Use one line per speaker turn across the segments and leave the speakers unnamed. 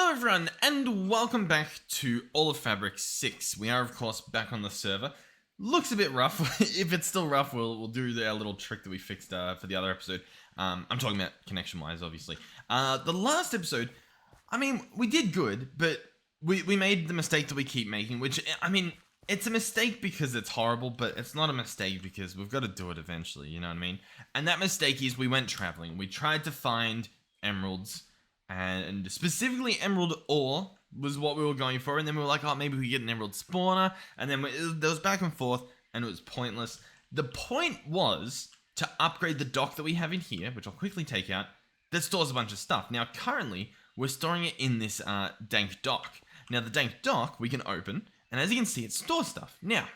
Hello everyone, and welcome back to All of Fabric 6. We are, of course, back on the server. Looks a bit rough. If it's still rough, we'll do our little trick that we fixed for the other episode. I'm talking about connection-wise, obviously. The last episode, I mean, we did good, but we made the mistake that we keep making, which, I mean, it's a mistake because it's horrible, but it's not a mistake because we've got to do it eventually, you know what I mean? And that mistake is we went traveling. We tried to find emeralds, and specifically emerald ore was what we were going for, and then we were like, oh, maybe we get an emerald spawner, and then there was back and forth, and it was pointless. The point was to upgrade the dock that we have in here, which I'll quickly take out, that stores a bunch of stuff. Now, currently, we're storing it in this dank dock. Now, the dank dock we can open, and as you can see, it stores stuff. Now,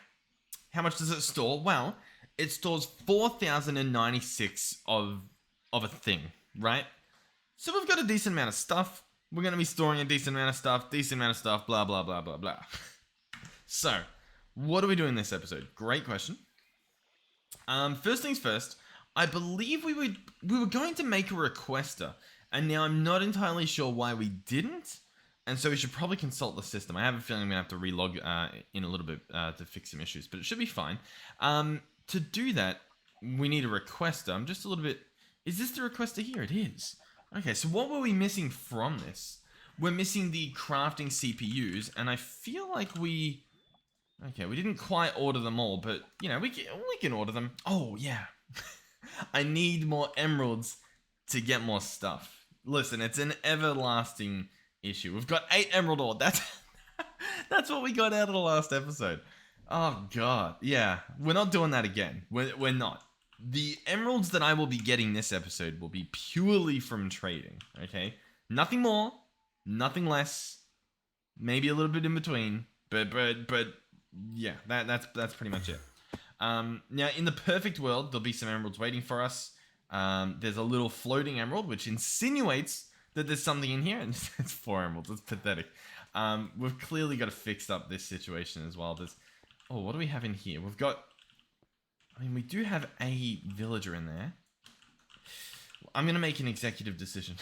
how much does it store? Well, it stores 4,096 of a thing, right? So we've got a decent amount of stuff. We're going to be storing a decent amount of stuff, blah, blah, blah, blah, blah. So, what are we doing this episode? Great question. First things first, I believe we were going to make a requester, and now I'm not entirely sure why we didn't, and so we should probably consult the system. I have a feeling I'm going to have to relog in a little bit to fix some issues, but it should be fine. To do that, we need a requester. I'm just a little bit... Is this the requester here? It is. Okay, so what were we missing from this? We're missing the crafting CPUs, and I feel like we... Okay, we didn't quite order them all, but, you know, we can order them. Oh, yeah. I need more emeralds to get more stuff. Listen, it's an everlasting issue. We've got 8 emerald ore. That's what we got out of the last episode. Oh, God. Yeah, we're not doing that again. We're not. The emeralds that I will be getting this episode will be purely from trading, okay? Nothing more, nothing less, maybe a little bit in between, but yeah, that's pretty much it. Now, in the perfect world, there'll be some emeralds waiting for us. There's a little floating emerald, which insinuates that there's something in here, and it's 4 emeralds. It's pathetic. We've clearly got to fix up this situation as well. Oh, what do we have in here? We've got... I mean, we do have a villager in there. I'm going to make an executive decision.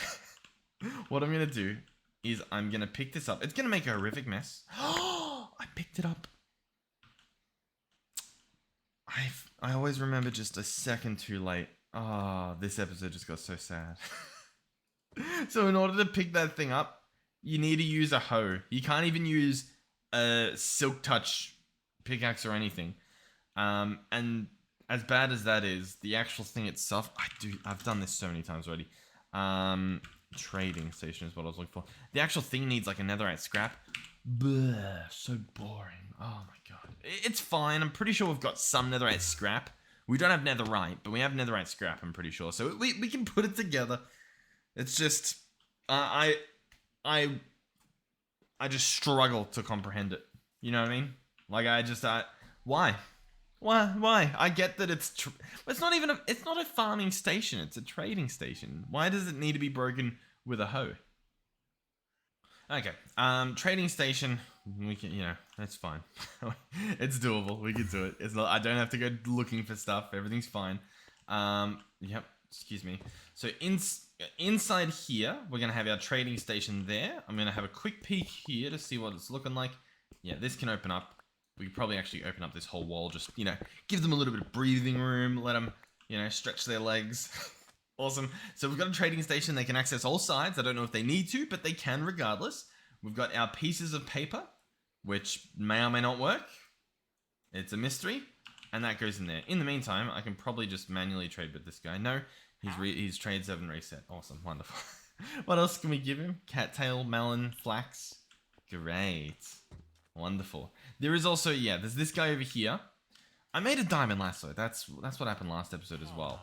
What I'm going to do is I'm going to pick this up. It's going to make a horrific mess. Oh, I picked it up. I always remember just a second too late. Oh, this episode just got so sad. So in order to pick that thing up, you need to use a hoe. You can't even use a silk touch pickaxe or anything. And as bad as that is, the actual thing itself, I've done this so many times already. Trading station is what I was looking for. The actual thing needs like a netherite scrap. Bleh, so boring. Oh my god. It's fine. I'm pretty sure we've got some netherite scrap. We don't have netherite, but we have netherite scrap, I'm pretty sure. So we can put it together. It's just, I just struggle to comprehend it. You know what I mean? Like why? Why? I get that it's not a farming station. It's a trading station. Why does it need to be broken with a hoe? Okay. Trading station. We can, that's fine. It's doable. We can do it. It's not. I don't have to go looking for stuff. Everything's fine. Yep. Excuse me. So inside here, we're gonna have our trading station there. I'm gonna have a quick peek here to see what it's looking like. Yeah, this can open up. We could probably actually open up this whole wall, just, give them a little bit of breathing room, let them, stretch their legs. Awesome. So we've got a trading station. They can access all sides. I don't know if they need to, but they can regardless. We've got our pieces of paper, which may or may not work. It's a mystery, and that goes in there. In the meantime, I can probably just manually trade with this guy. No, his trades haven't reset. Awesome. Wonderful. What else can we give him? Cattail, melon, flax. Great. Wonderful. There is also, there's this guy over here. I made a diamond lasso. That's what happened last episode as well.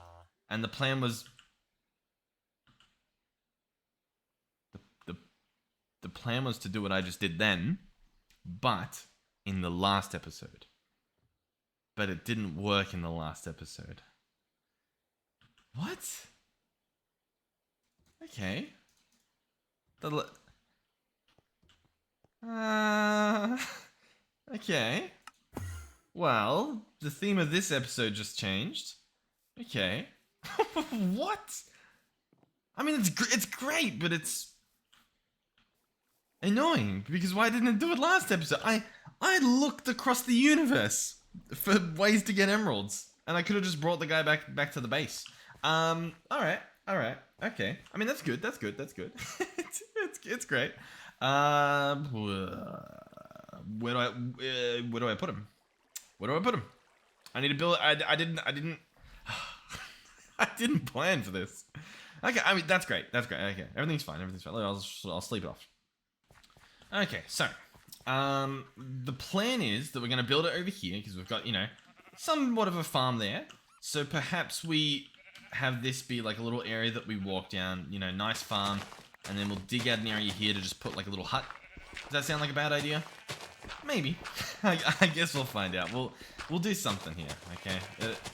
And the plan was... The plan was to do what I just did then, but in the last episode. But it didn't work in the last episode. What? Okay. Okay. Well, the theme of this episode just changed. Okay. What? I mean, it's great, but it's... Annoying, because why didn't it do it last episode? I looked across the universe for ways to get emeralds, and I could have just brought the guy back to the base. All right, okay. I mean, that's good. It's great. Where do I put him? I need to build. I didn't. I didn't plan for this. Okay, I mean that's great. Okay, everything's fine. I'll sleep it off. Okay, so the plan is that we're gonna build it over here because we've got somewhat of a farm there. So perhaps we have this be like a little area that we walk down. Nice farm, and then we'll dig out an area here to just put like a little hut. Does that sound like a bad idea? Maybe. I guess we'll find out. We'll do something here, okay?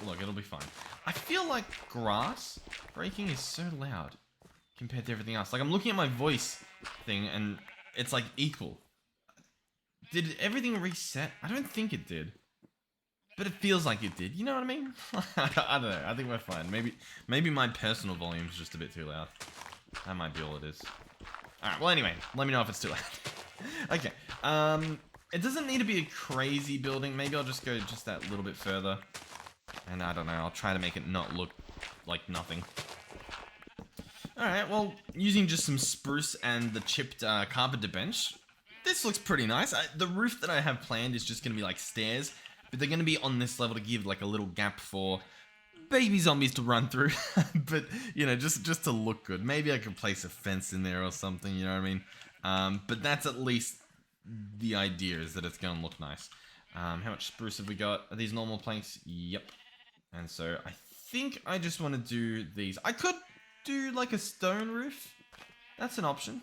Look, it'll be fine. I feel like grass breaking is so loud compared to everything else. Like, I'm looking at my voice thing, and it's, like, equal. Did everything reset? I don't think it did. But it feels like it did. You know what I mean? I don't know. I think we're fine. Maybe my personal volume's just a bit too loud. That might be all it is. Alright, well, anyway. Let me know if it's too loud. Okay. It doesn't need to be a crazy building. Maybe I'll just go just that little bit further. And I don't know, I'll try to make it not look like nothing. Alright, well, using just some spruce and the chipped carpenter bench, this looks pretty nice. The roof that I have planned is just going to be like stairs, but they're going to be on this level to give like a little gap for baby zombies to run through. But, just to look good. Maybe I could place a fence in there or something, you know what I mean? But that's at least the idea, is that it's going to look nice. How much spruce have we got? Are these normal planks? Yep. And so I think I just want to do these. I could do like a stone roof. That's an option.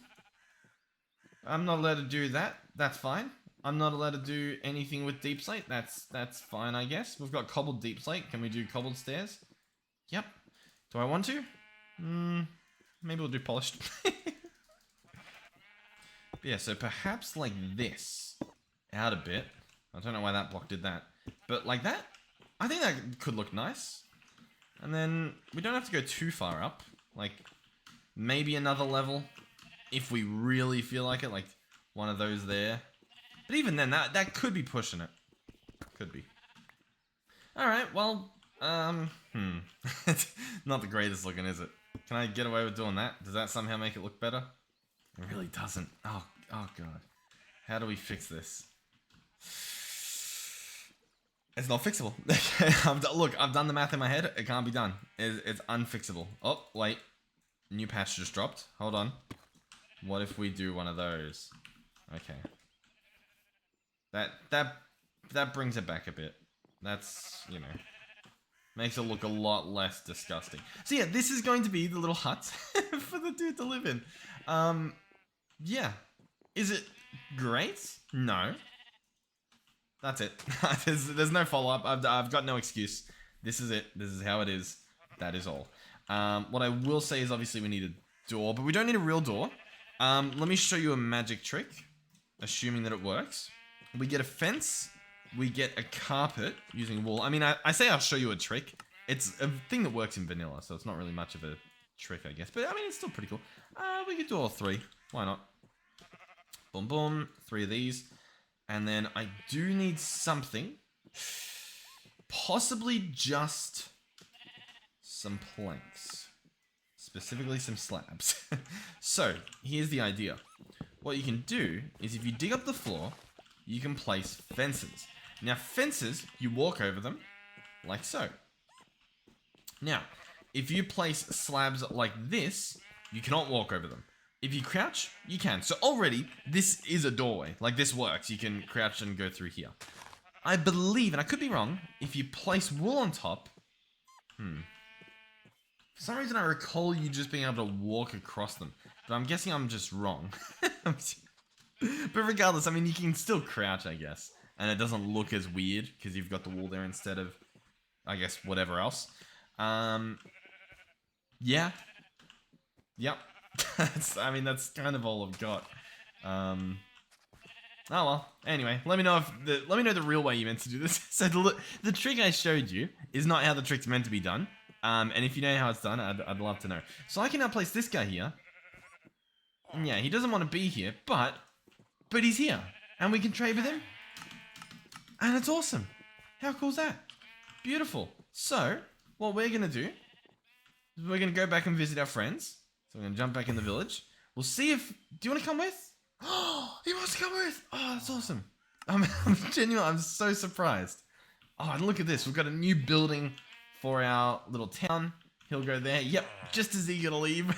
I'm not allowed to do that. That's fine. I'm not allowed to do anything with deep slate. That's fine, I guess. We've got cobbled deep slate. Can we do cobbled stairs? Yep. Do I want to? Maybe we'll do polished. Yeah, so perhaps like this. Out a bit. I don't know why that block did that. But like that, I think that could look nice. And then we don't have to go too far up. Like, maybe another level if we really feel like it. Like, one of those there. But even then, that could be pushing it. Could be. Alright, well, it's not the greatest looking, is it? Can I get away with doing that? Does that somehow make it look better? It really doesn't. Oh god. How do we fix this? It's not fixable. Look, I've done the math in my head. It can't be done. It's unfixable. Oh, wait. New patch just dropped. Hold on. What if we do one of those? Okay. That brings it back a bit. That's, makes it look a lot less disgusting. So yeah, this is going to be the little hut for the dude to live in. Yeah. Is it great? No. That's it. There's no follow-up. I've got no excuse. This is it. This is how it is. That is all. What I will say is obviously we need a door, but we don't need a real door. Let me show you a magic trick, assuming that it works. We get a fence. We get a carpet using wool. I mean, I say I'll show you a trick. It's a thing that works in vanilla, so it's not really much of a trick, I guess. But, I mean, it's still pretty cool. We could do all three. Why not? Boom, boom. 3 of these. And then I do need something. Possibly just some planks. Specifically some slabs. So, here's the idea. What you can do is if you dig up the floor, you can place fences. Now, fences, you walk over them like so. Now, if you place slabs like this, you cannot walk over them. If you crouch, you can. So already, this is a doorway. Like, this works. You can crouch and go through here. I believe, and I could be wrong, if you place wool on top... For some reason, I recall you just being able to walk across them. But I'm guessing I'm just wrong. But regardless, I mean, you can still crouch, I guess. And it doesn't look as weird, because you've got the wool there instead of, I guess, whatever else. Yeah. Yep. That's kind of all I've got. Oh well. Anyway, let me know the real way you meant to do this. So the trick I showed you is not how the trick's meant to be done. And if you know how it's done, I'd love to know. So I can now place this guy here. And yeah, he doesn't want to be here, but but he's here, and we can trade with him, and it's awesome. How cool is that? Beautiful. So, what we're going to do is we're going to go back and visit our friends. So we're going to jump back in the village. We'll see if... Do you want to come with? Oh, he wants to come with. Oh, that's awesome. I'm genuine. I'm so surprised. Oh, and look at this. We've got a new building for our little town. He'll go there. Yep, just as eager to leave.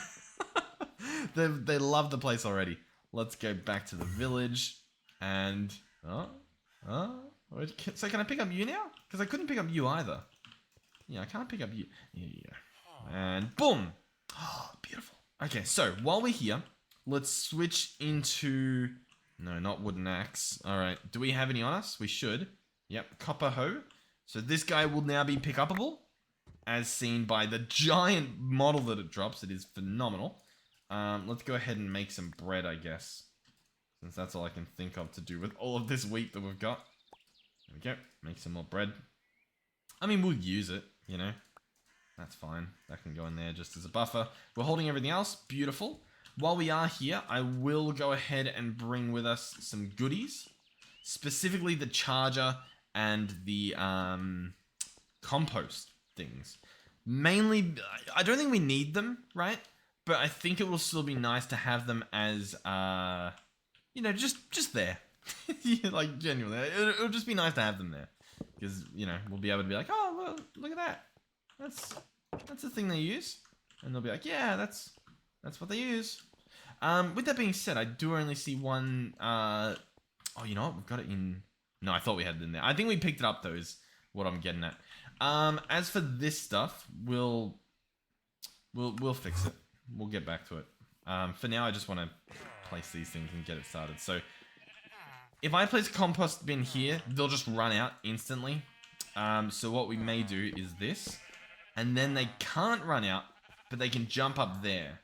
They love the place already. Let's go back to the village. And... So can I pick up you now? Because I couldn't pick up you either. Yeah, I can't pick up you. Yeah. And boom. Oh, beautiful. Okay, so while we're here, let's switch into... No, not wooden axe. All right. Do we have any on us? We should. Yep, copper hoe. So this guy will now be pick-upable, as seen by the giant model that it drops. It is phenomenal. Let's go ahead and make some bread, I guess. Since that's all I can think of to do with all of this wheat that we've got. There we go. Make some more bread. I mean, we'll use it, you know. That's fine. That can go in there just as a buffer. We're holding everything else. Beautiful. While we are here, I will go ahead and bring with us some goodies. Specifically the charger and the compost things. Mainly, I don't think we need them, right? But I think it will still be nice to have them as, you know, just there. Yeah, like, genuinely. It'll just be nice to have them there. Because, you know, we'll be able to be like, oh, well, look at that. That's the thing they use. And they'll be like, yeah, that's what they use. With that being said, I do only see one, oh, you know what? We've got it in... No, I thought we had it in there. I think we picked it up, though, is what I'm getting at. As for this stuff, we'll fix it. We'll get back to it. For now, I just want to place these things and get it started. So, if I place a compost bin here, they'll just run out instantly. So what we may do is this. And then they can't run out, but they can jump up there.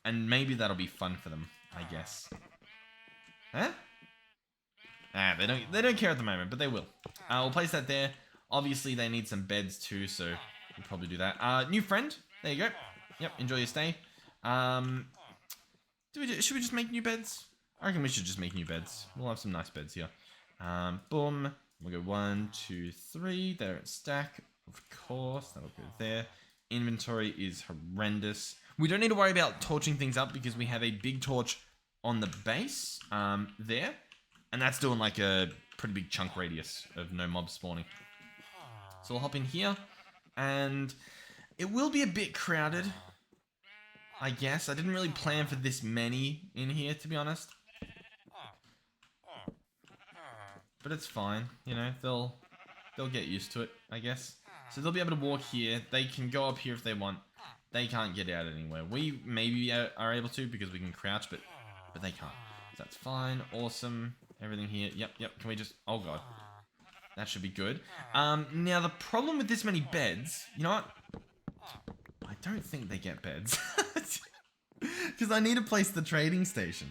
And maybe that'll be fun for them, I guess. Huh? They don't care at the moment, but they will. We'll place that there. Obviously, they need some beds too, so we'll probably do that. New friend. There you go. Yep, enjoy your stay. Should we just make new beds? I reckon we should just make new beds. We'll have some nice beds here. Boom. We'll go 1, 2, 3. There it's stack. Of course, that'll go there. Inventory is horrendous. We don't need to worry about torching things up because we have a big torch on the base there. And that's doing like a pretty big chunk radius of no mobs spawning. So we'll hop in here. And it will be a bit crowded, I guess. I didn't really plan for this many in here, to be honest. But it's fine, you know, they'll get used to it, I guess. So they'll be able to walk here. They can go up here if they want. They can't get out anywhere. We maybe are able to because we can crouch, but they can't. So that's fine. Awesome. Everything here. Yep. Can we just... Oh, God. That should be good. Now, the problem with this many beds... You know what? I don't think they get beds. Because I need to place the trading station.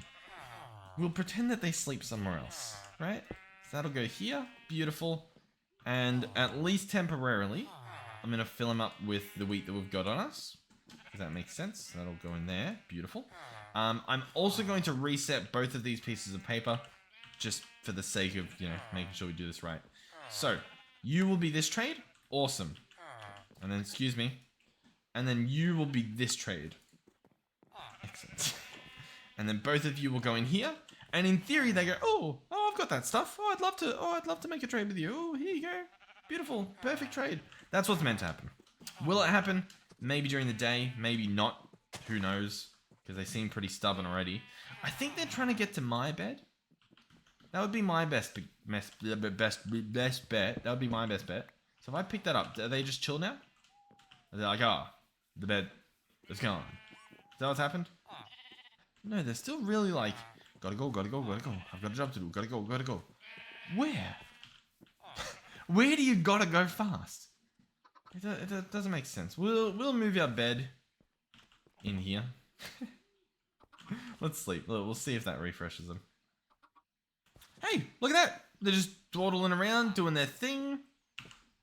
We'll pretend that they sleep somewhere else, right? So that'll go here. Beautiful. And at least temporarily, I'm going to fill them up with the wheat that we've got on us. Does that make sense? That'll go in there. Beautiful. I'm also going to reset both of these pieces of paper just for the sake of, you know, making sure we do this right. So, you will be this trade. Awesome. And then, excuse me. And then you will be this trade. Excellent. And then both of you will go in here. And in theory, they go, oh, I've got that stuff. I'd love to make a trade with you. Oh, here you go. Beautiful. Perfect trade. That's what's meant to happen. Will it happen? Maybe during the day. Maybe not. Who knows? Because they seem pretty stubborn already. I think they're trying to get to my bed. That would be my best bet. That would be my best bet. So if I pick that up, are they just chill now? Are they like, the bed is gone? Is that what's happened? No, they're still really like, gotta go. I've got a job to do. Gotta go. Where? Where do you gotta go fast? It doesn't make sense. We'll move our bed in here. Let's sleep. We'll see if that refreshes them. Hey, look at that. They're just dawdling around, doing their thing.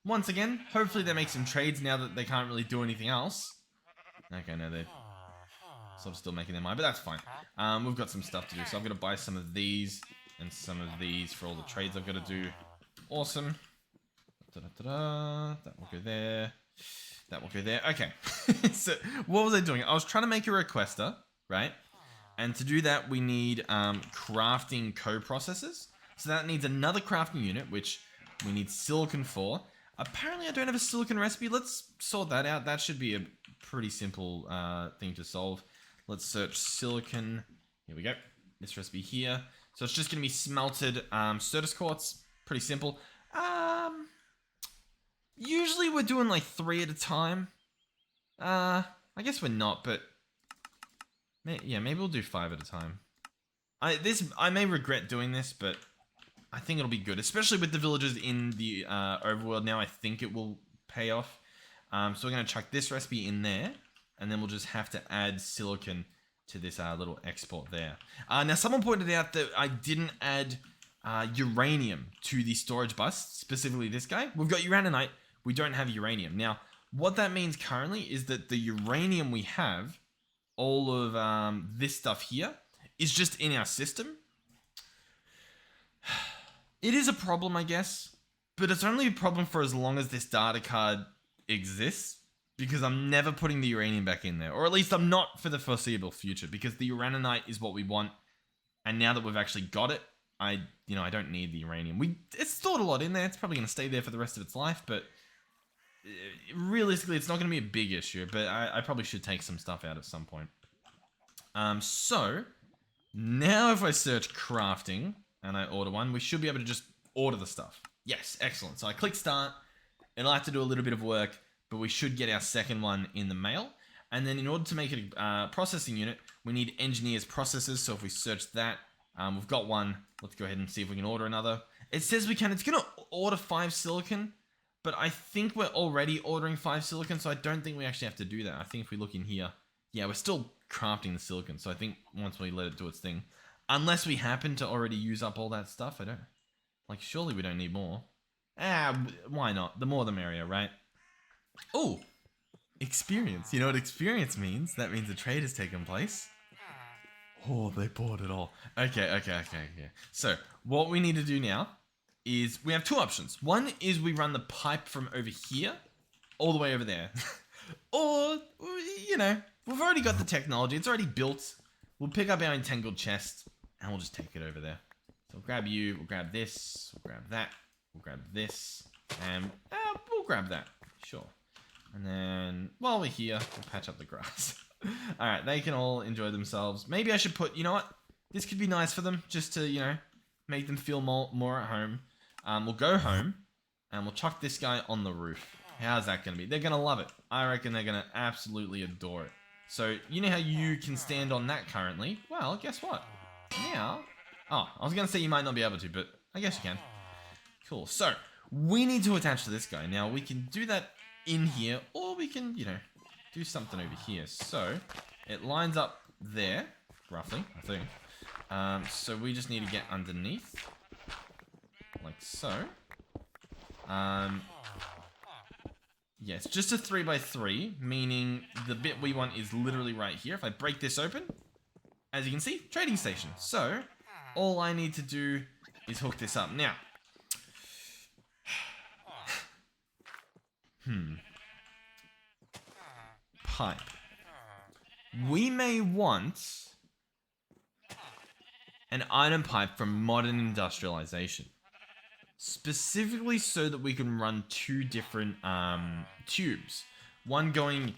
Once again, hopefully they make some trades now that they can't really do anything else. Okay, no, they're still making their mind, but that's fine. We've got some stuff to do, so I'm going to buy some of these. and some of these for all the trades I've got to do. Awesome. Da-da-da-da. That will go there. That will go there. Okay. So what was I doing? I was trying to make a requester, right? And to do that, we need crafting co-processors. So that needs another crafting unit, which we need silicon for. Apparently, I don't have a silicon recipe. Let's sort that out. That should be a pretty simple thing to solve. Let's search silicon. Here we go. This recipe here. So it's just going to be smelted Certus quartz. Pretty simple. Usually we're doing like 3 at a time. I guess we're not, but yeah, maybe we'll do 5 at a time. I may regret doing this, but I think it'll be good, especially with the villagers in the overworld now. I think it will pay off. So we're going to chuck this recipe in there, and then we'll just have to add silicon to this little export there. Now, someone pointed out that I didn't add uranium to the storage bus, specifically this guy. We've got uraninite. We don't have uranium. Now, what that means currently is that the uranium we have, all of this stuff here, is just in our system. It is a problem, I guess, but it's only a problem for as long as this data card exists, because I'm never putting the uranium back in there, or at least I'm not for the foreseeable future, because the uraninite is what we want, and now that we've actually got it, I don't need the uranium. It's stored a lot in there. It's probably going to stay there for the rest of its life, but realistically, it's not going to be a big issue, but I probably should take some stuff out at some point. So, now if I search crafting, and I order one, we should be able to just order the stuff. Yes, excellent. So I click start. It'll have to do a little bit of work, but we should get our second one in the mail. And then in order to make it a processing unit, we need engineers processors. So if we search that, we've got one. Let's go ahead and see if we can order another. It says we can. It's going to order 5 silicon, but I think we're already ordering 5 silicon, so I don't think we actually have to do that. I think if we look in here, yeah, we're still crafting the silicon. So I think once we let it do its thing, unless we happen to already use up all that stuff, surely we don't need more. Why not? The more the merrier, right? Oh, experience. You know what experience means? That means a trade has taken place. Oh, they bought it all. Okay. So, what we need to do now is we have 2 options. One is we run the pipe from over here all the way over there. Or, we've already got the technology. It's already built. We'll pick up our entangled chest and we'll just take it over there. So we'll grab you, we'll grab this, we'll grab that, we'll grab this, and we'll grab that. Sure. And then, while we're here, we'll patch up the grass. Alright, they can all enjoy themselves. Maybe I should put, you know what? This could be nice for them, just to, make them feel more at home. We'll go home, and we'll chuck this guy on the roof. How's that going to be? They're going to love it. I reckon they're going to absolutely adore it. So, you know how you can stand on that currently? Well, guess what? Now... Oh, I was going to say you might not be able to, but I guess you can. Cool. So, we need to attach to this guy. Now, we can do that in here, or we can, do something over here. So, it lines up there, roughly, I think. So, we just need to get underneath. Like so. Yeah, it's just a 3x3, meaning the bit we want is literally right here. If I break this open, as you can see, trading station. So, all I need to do is hook this up. Now, pipe. We may want an item pipe from modern industrialization. Specifically so that we can run 2 different tubes. One going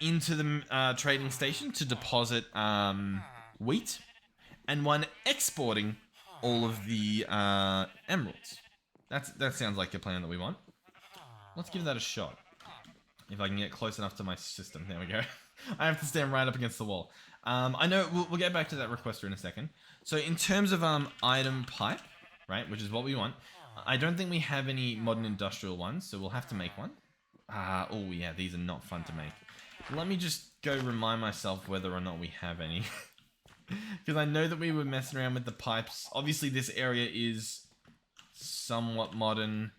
into the trading station to deposit wheat, and one exporting all of the emeralds. That sounds like a plan that we want. Let's give that a shot. If I can get close enough to my system. There we go. I have to stand right up against the wall. I know, we'll get back to that requester in a second. So in terms of item pipe, right, which is what we want, I don't think we have any modern industrial ones, so we'll have to make one. Oh yeah, these are not fun to make. Let me just go remind myself whether or not we have any. Because I know that we were messing around with the pipes. Obviously, this area is somewhat modern.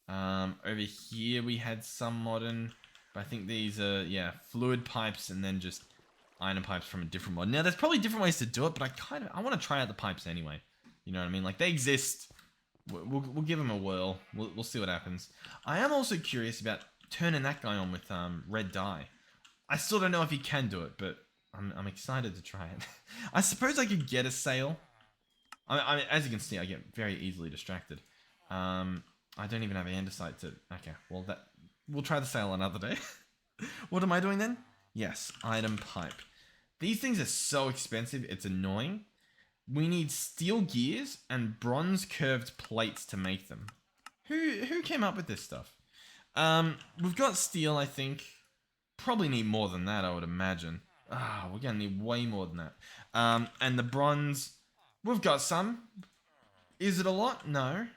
Over here, we had some modern. But I think these are, yeah, fluid pipes and then just iron pipes from a different mod. Now, there's probably different ways to do it, but I want to try out the pipes anyway. You know what I mean? Like, they exist. We'll give them a whirl. We'll see what happens. I am also curious about turning that guy on with red dye. I still don't know if he can do it, but I'm excited to try it. I suppose I could get a sail. I mean, as you can see, I get very easily distracted. I don't even have andesite to... Okay, well, we'll try the sail another day. What am I doing then? Yes, item pipe. These things are so expensive, it's annoying. We need steel gears and bronze curved plates to make them. Who came up with this stuff? We've got steel, I think. Probably need more than that, I would imagine. We're gonna need way more than that. And the bronze, we've got some. Is it a lot? No.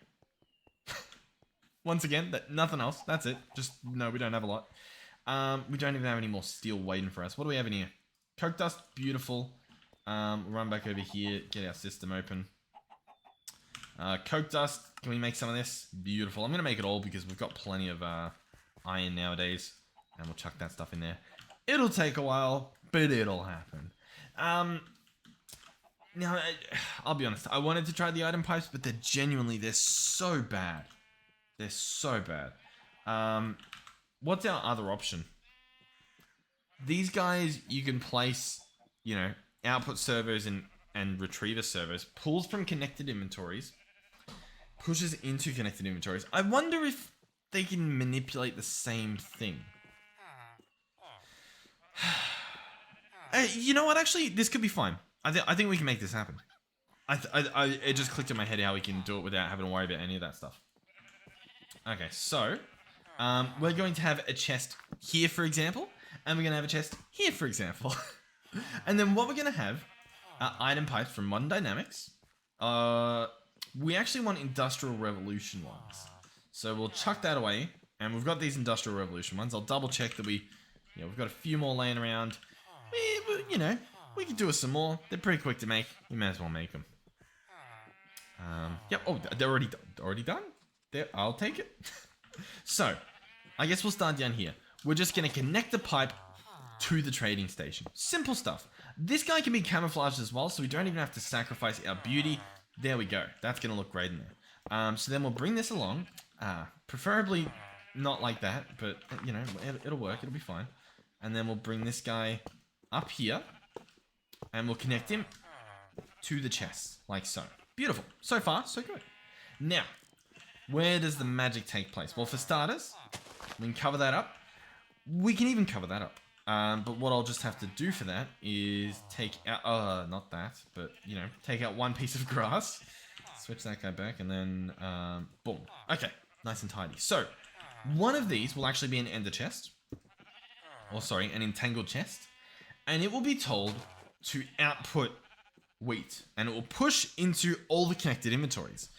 Once again, nothing else. That's it. Just, no, we don't have a lot. We don't even have any more steel waiting for us. What do we have in here? Coke dust, beautiful. We'll run back over here, get our system open. Coke dust, can we make some of this? Beautiful. I'm going to make it all because we've got plenty of iron nowadays. And we'll chuck that stuff in there. It'll take a while, but it'll happen. Now, I'll be honest. I wanted to try the item pipes, but they're so bad. They're so bad. What's our other option? These guys, you can place, output servos and retriever servos, pulls from connected inventories, pushes into connected inventories. I wonder if they can manipulate the same thing. You know what? Actually, this could be fine. I think we can make this happen. It just clicked in my head how we can do it without having to worry about any of that stuff. Okay, so we're going to have a chest here, for example, and we're going to have a chest here, for example. And then what we're going to have are item pipes from Modern Dynamics. We actually want Industrial Revolution ones. So we'll chuck that away, and we've got these Industrial Revolution ones. I'll double check that we've got a few more laying around. We could do some more. They're pretty quick to make. We may as well make them. Yep. Oh, they're already done? I'll take it. So, I guess we'll start down here. We're just going to connect the pipe to the trading station. Simple stuff. This guy can be camouflaged as well, so we don't even have to sacrifice our beauty. There we go. That's going to look great in there. So then we'll bring this along. Preferably not like that, but, it'll work. It'll be fine. And then we'll bring this guy up here, and we'll connect him to the chest, like so. Beautiful. So far, so good. Now, where does the magic take place? Well, for starters, we can cover that up. We can even cover that up. But what I'll just have to do for that is take out, not that, but, take out one piece of grass. Switch that guy back, and then, boom. Okay, nice and tidy. So, one of these will actually be an ender chest. Or, sorry, an entangled chest. And it will be told to output wheat. And it will push into all the connected inventories.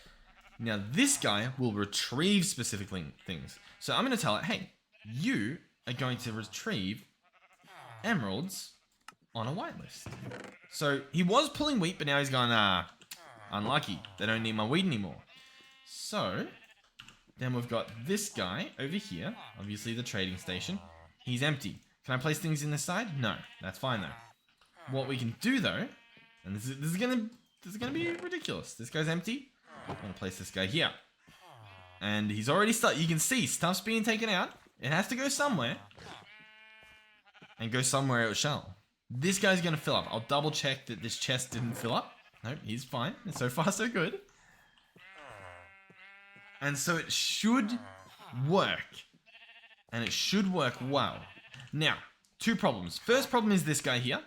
Now, this guy will retrieve specific things. So I'm going to tell it, hey, you are going to retrieve emeralds on a whitelist. So he was pulling wheat, but now he's gone, unlucky. They don't need my wheat anymore. So then we've got this guy over here, obviously the trading station. He's empty. Can I place things in the side? No, that's fine though. What we can do though, and this is gonna be ridiculous. This guy's empty. I'm gonna place this guy here, and he's already you can see stuff's being taken out. It has to go somewhere, and go somewhere it shall. This guy's gonna fill up. I'll double check that this chest didn't fill up. Nope, he's fine. So far, so good. And so it should work, and it should work well. Now, two problems. First problem is this guy here.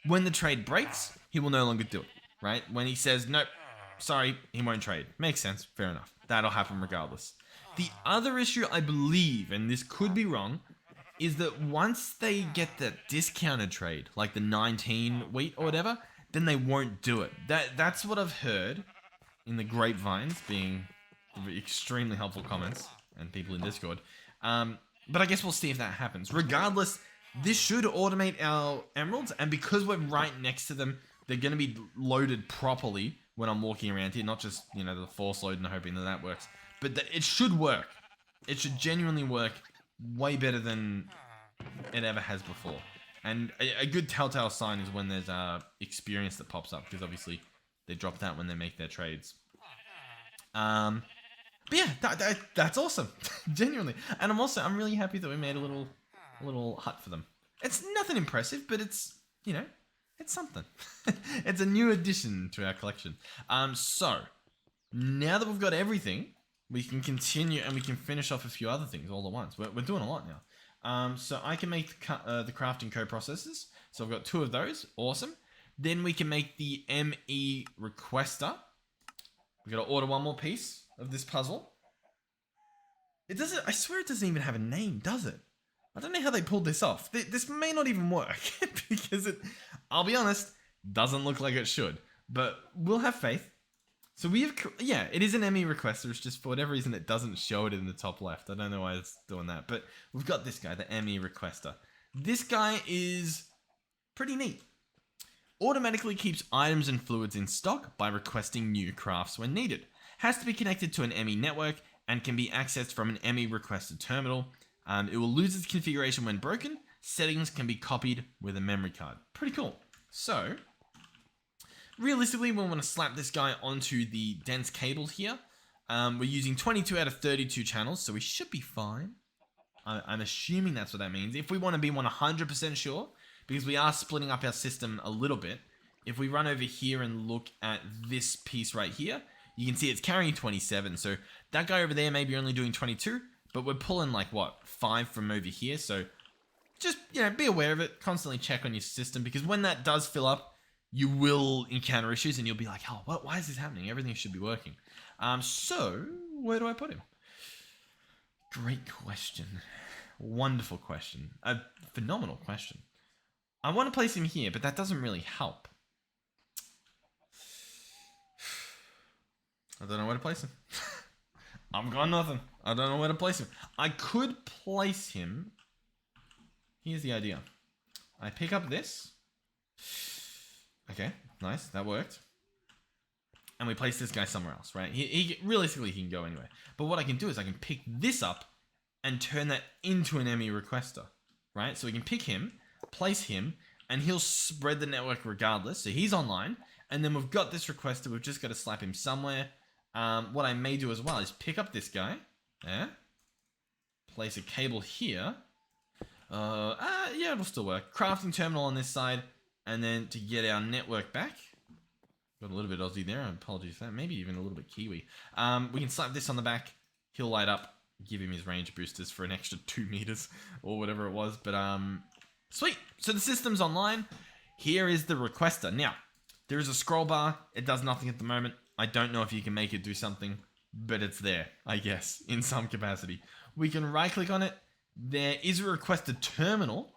When the trade breaks, he will no longer do it, right? When he says, nope, sorry, he won't trade. Makes sense. Fair enough. That'll happen regardless. The other issue, I believe, and this could be wrong, is that once they get the discounted trade, like the 19 wheat or whatever, then they won't do it. That's what I've heard in the grapevines, being extremely helpful comments and people in Discord. But I guess we'll see if that happens. Regardless, this should automate our emeralds, and because we're right next to them, they're going to be loaded properly when I'm walking around here, not just, the force load and hoping that works. But it should work. It should genuinely work way better than it ever has before. And a good telltale sign is when there's experience that pops up, because obviously they drop that when they make their trades. But yeah, that's awesome. Genuinely. And I'm really happy that we made a little hut for them. It's nothing impressive, but it's, you know, it's something. It's a new addition to our collection. So now that we've got everything, we can continue and we can finish off a few other things all at once. We're doing a lot now. So I can make the crafting co-processors. So I've got 2 of those. Awesome. Then we can make the ME requester. We've got to order 1 more piece of this puzzle. It doesn't, I swear it doesn't even have a name, does it? I don't know how they pulled this off. This may not even work because I'll be honest, doesn't look like it should, but we'll have faith. So we have, yeah, it is an ME requester. It's just for whatever reason, it doesn't show it in the top left. I don't know why it's doing that, but we've got this guy, the ME requester. This guy is pretty neat. Automatically keeps items and fluids in stock by requesting new crafts when needed. Has to be connected to an ME network and can be accessed from an ME requested terminal. It will lose its configuration when broken. Settings can be copied with a memory card. Pretty cool. So, realistically, we want to slap this guy onto the dense cable here. We're using 22 out of 32 channels, so we should be fine. I'm assuming that's what that means. If we want to be 100% sure, because we are splitting up our system a little bit, if we run over here and look at this piece right here, you can see it's carrying 27. So that guy over there may be only doing 22, but we're pulling like, what, 5 from over here. So just, you know, be aware of it. Constantly check on your system, because when that does fill up, you will encounter issues and you'll be like, oh, why is this happening? Everything should be working. So where do I put him? Great question. Wonderful question. A phenomenal question. I want to place him here, but that doesn't really help. I don't know where to place him. I've got nothing. I don't know where to place him. I could place him. Here's the idea. I pick up this. Okay, nice. That worked. And we place this guy somewhere else, right? Realistically, he can go anywhere. But what I can do is I can pick this up and turn that into an ME requester, right? So we can pick him, place him, and he'll spread the network regardless. So he's online. And then we've got this requester. We've just got to slap him somewhere. What I may do as well is pick up this guy. Yeah. Place a cable here. Yeah, it'll still work. Crafting terminal on this side. And then to get our network back. Got a little bit Aussie there. Apologies for that. Maybe even a little bit Kiwi. We can slap this on the back. He'll light up. Give him his range boosters for an extra 2 meters. Or whatever it was. But, sweet. So the system's online. Here is the requester. Now, there is a scroll bar. It does nothing at the moment. I don't know if you can make it do something, but it's there, I guess, in some capacity. We can right click on it. There is a requested terminal.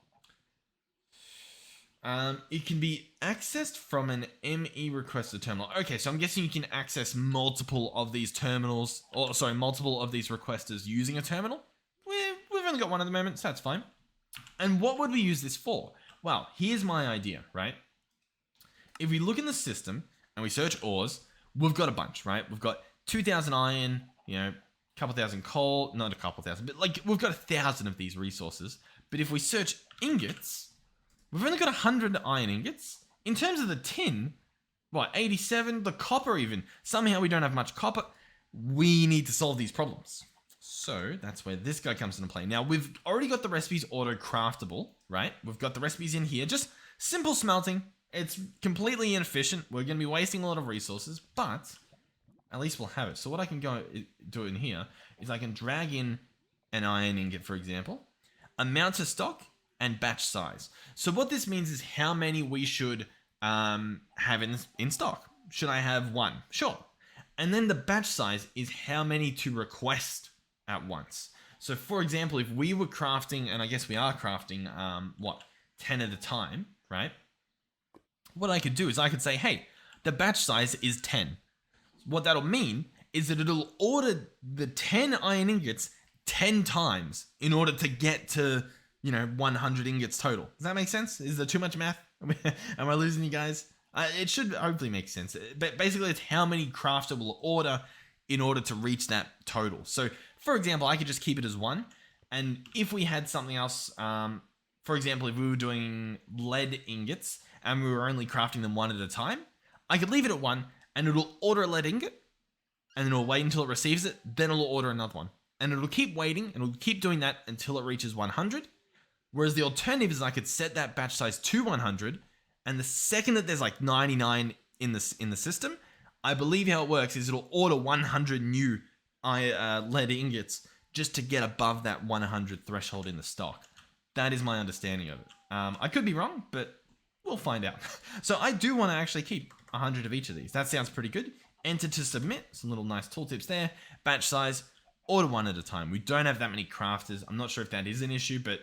It can be accessed from an ME requested terminal. Okay, so I'm guessing you can access multiple of these terminals, or sorry, multiple of these requesters using a terminal. We've only got one at the moment, so that's fine. And what would we use this for? Well, here's my idea, right? If we look in the system and we search ores, we've got a bunch, right? We've got 2,000 iron, you know, a couple thousand coal, not a couple thousand, but like we've got 1,000 of these resources. But if we search ingots, we've only got 100 iron ingots. In terms of the tin, what, 87? The copper even. Somehow we don't have much copper. We need to solve these problems. So that's where this guy comes into play. Now we've already got the recipes auto-craftable, right? We've got the recipes in here, just simple smelting. It's completely inefficient. We're going to be wasting a lot of resources, but at least we'll have it. So what I can go do in here is I can drag in an iron ingot, for example, amount to stock, and batch size. So what this means is how many we should have in stock. Should I have 1? Sure. And then the batch size is how many to request at once. So for example, if we were crafting, and I guess we are crafting, 10 at a time, right? What I could do is I could say, hey, the batch size is 10. What that'll mean is that it'll order the 10 iron ingots 10 times in order to get to, 100 ingots total. Does that make sense? Is there too much math? Am I losing you guys? It should hopefully make sense. But basically, it's how many crafter will order in order to reach that total. So, for example, I could just keep it as 1. And if we had something else, for example, if we were doing lead ingots and we were only crafting them 1 at a time, I could leave it at 1 and it'll order a lead ingot, and then it'll wait until it receives it, then it'll order another one. And it'll keep waiting, and it'll keep doing that until it reaches 100. Whereas the alternative is I could set that batch size to 100, and the second that there's like 99 in the system, I believe how it works is it'll order 100 new lead ingots just to get above that 100 threshold in the stock. That is my understanding of it. I could be wrong, but we'll find out. So I do want to actually keep 100 of each of these. That sounds pretty good. Enter to submit. Some little nice tooltips there. Batch size, order one at a time. We don't have that many crafters. I'm not sure if that is an issue, but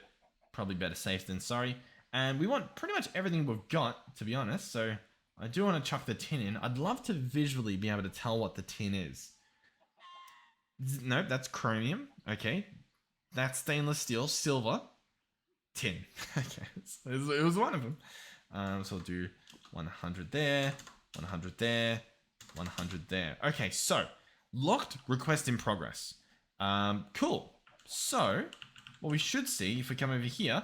probably better safe than sorry. And we want pretty much everything we've got, to be honest. So I do want to chuck the tin in. I'd love to visually be able to tell what the tin is. Nope, that's chromium. Okay. That's stainless steel, silver, tin. Okay, it was one of them. So we'll do 100 there, 100 there, 100 there. Okay, so locked, request in progress. Cool. So what we should see if we come over here